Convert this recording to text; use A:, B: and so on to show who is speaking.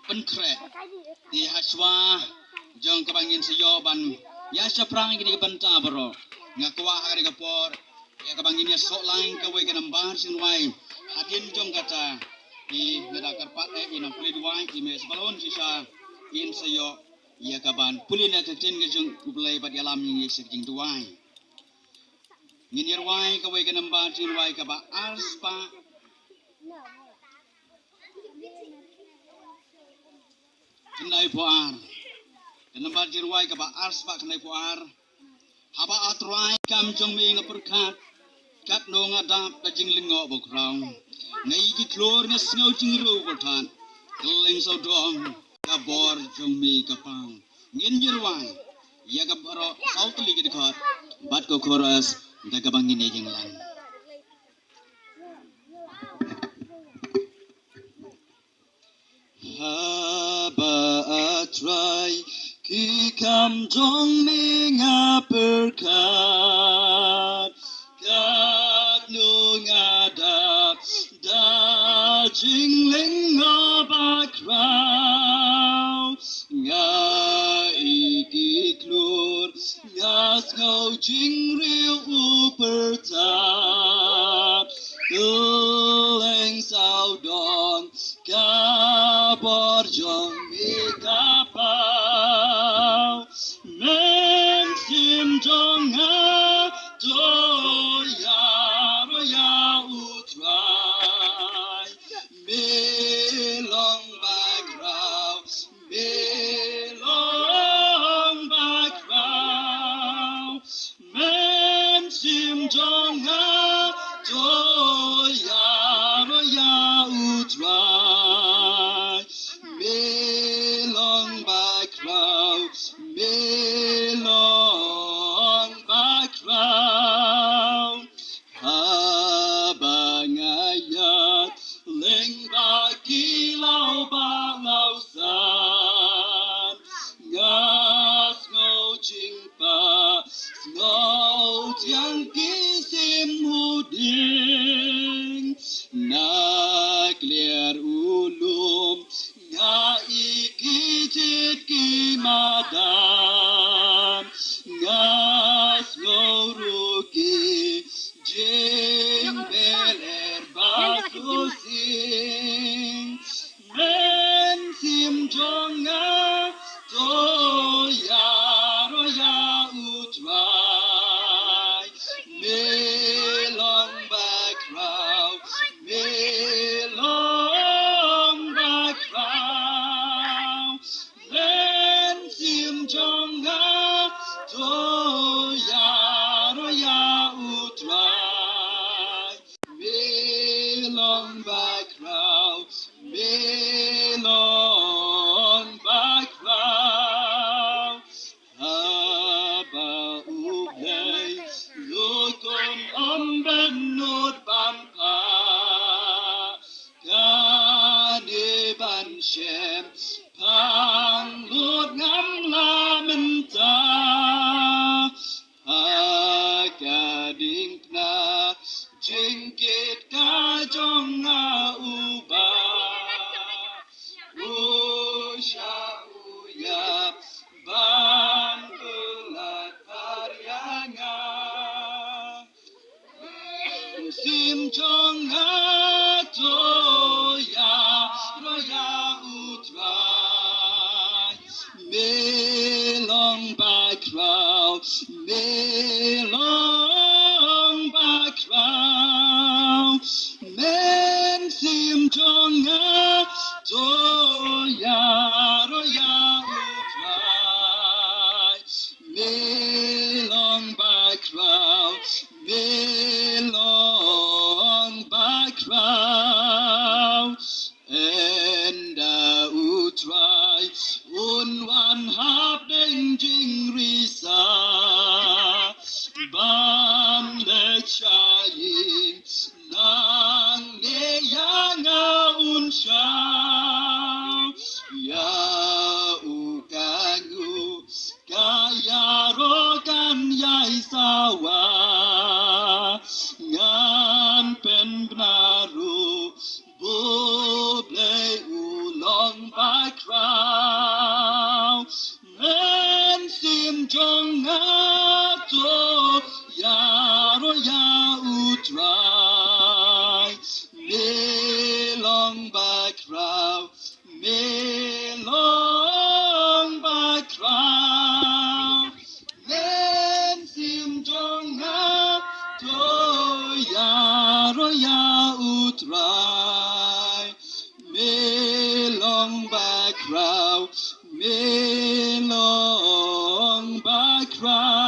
A: pen kre di haswa jong kabangin seyo ban ya seprang gini ke penta bro ngakwa hari kapor ya kabangin ya sok lain kawai ke nambar sinwai hadin jong kata di nedakar pat inam puli duai di mes balon sisa in seyo ya kaban puli na ketin ke jong kulai pat alam ini sejing duai ngin wai kawai ke nambar sinwai kaba arspa kenai puar kenapa jirwai kaba ars pak kenai puar haba atrai kam jong mi ngaperkat kat no ngadap ka jinglingo bokrang ngai ki klor nga snau jingro bertan keling sodom kabor jong mi kapang ngin jirwai ya kabaro sautli ki dekat bat ko koras da kabangin ni jinglang haba atrai ki kam jong mi ngaperkat kat no ngadap da jingling ngabakrau ngai ki klur ngas ngau jingriu upertat keleng saudon kapor jong mi kapau men sim jong ha to ya ro ya utrai me long background me long background men sim jong ha to ya ro ya utrai me long background me long background habangayat leng bakilau balau san ngas ngau jingpa ngau tiang kisim huding na clear ulum nga ikicit kimadan ngas ngau ruki jing beler basusing men sim jonga to ya ro ya utrai me long background me long background men sim jonga to ya ro ya utrai me long background me long background haba ublay lukon amben not bampa kani ban shem pang lut ngam la menta akading na jingkit ka jong nga uba usha uyap ban ulat paryanga sim jong nga to ya ro ya utrai me long background me long background men sim jong nga to ya ro ya utrai me long background me long background and utrai unwan hap deng jing risa bam le chayin nang ne yanga unsha ya ukangu kaya rokan yai sawa ngan pen bnaru buble ulong bak long back crowd, me long back crowd.